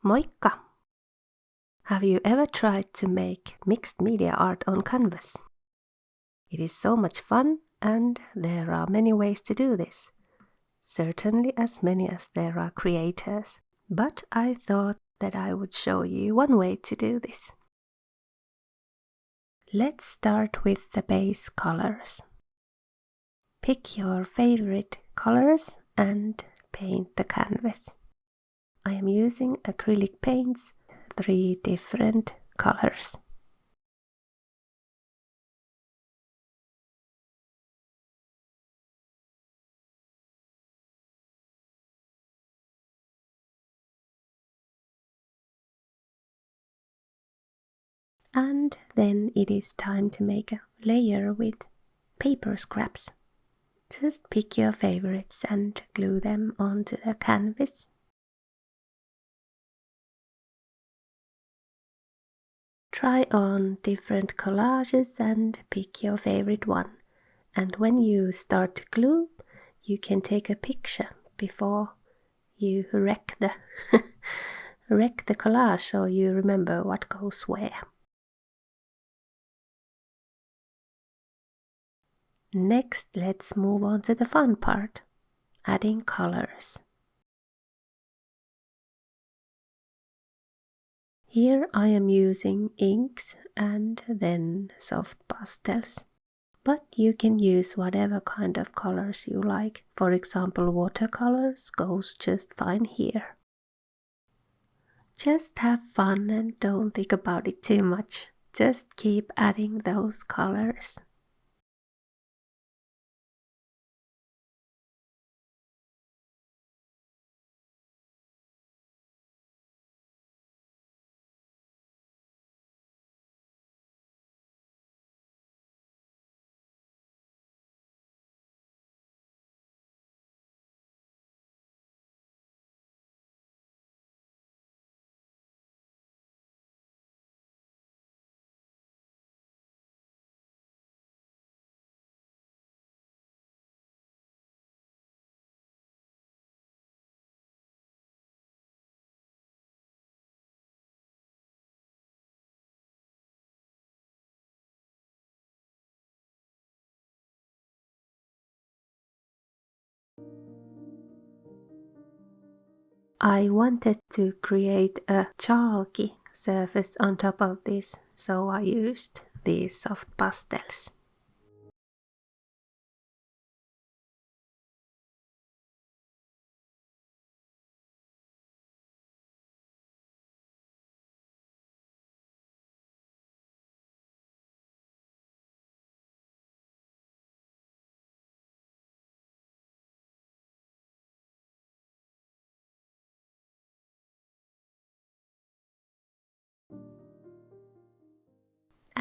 Moikka! Have you ever tried to make mixed media art on canvas? It is so much fun and there are many ways to do this. Certainly as many as there are creators, but I thought that I would show you one way to do this. Let's start with the base colors. Pick your favorite colors and paint the canvas. I am using acrylic paints, 3 different colors. And then it is time to make a layer with paper scraps. Just pick your favorites and glue them onto the canvas. Try on different collages and pick your favorite one. And when you start to glue, you can take a picture before you wreck the collage so you remember what goes where. Next, let's move on to the fun part, adding colors. Here I am using inks and then soft pastels. But you can use whatever kind of colors you like. For example, watercolors goes just fine here. Just have fun and don't think about it too much. Just keep adding those colors. I wanted to create a chalky surface on top of this, so I used these soft pastels.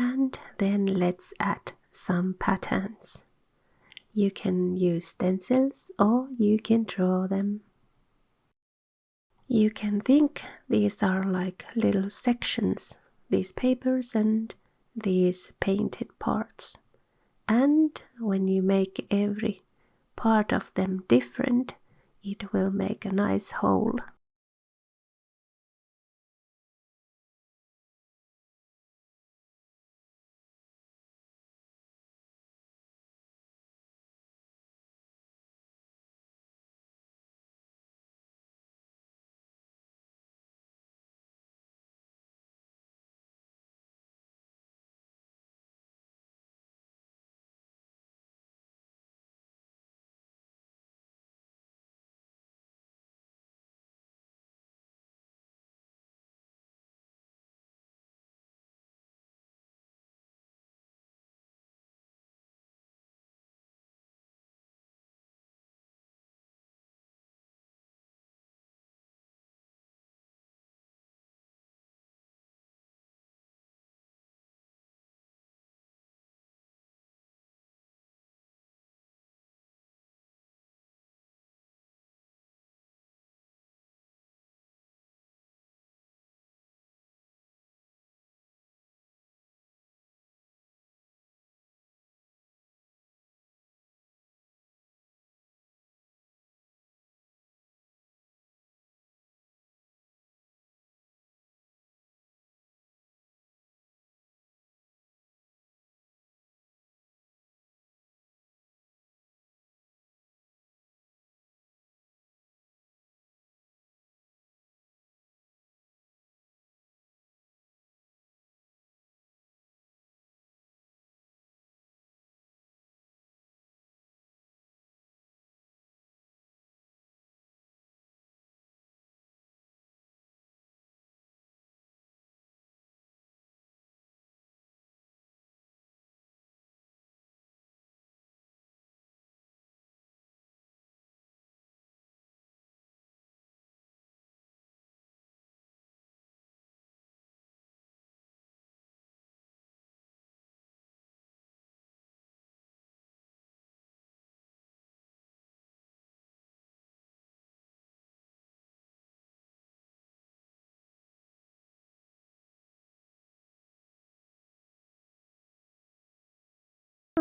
And then let's add some patterns. You can use stencils or you can draw them. You can think these are like little sections, these papers and these painted parts. And when you make every part of them different, it will make a nice whole.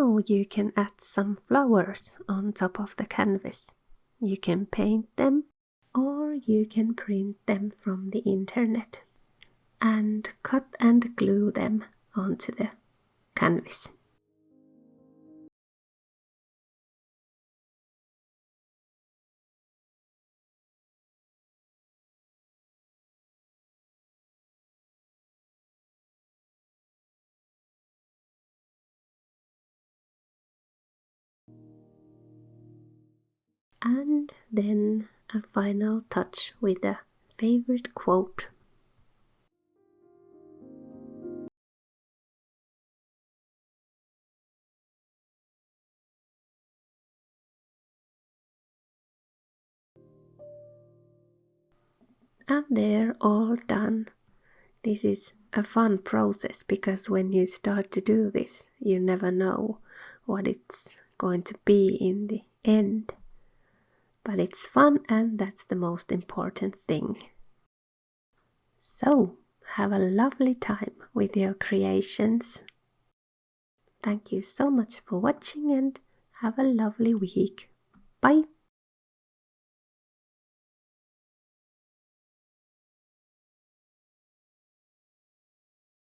now you can add some flowers on top of the canvas. You can paint them or you can print them from the internet and cut and glue them onto the canvas. And then a final touch with a favorite quote. And they're all done. This is a fun process because when you start to do this, you never know what it's going to be in the end. But it's fun, and that's the most important thing. So, have a lovely time with your creations. Thank you so much for watching and have a lovely week. Bye!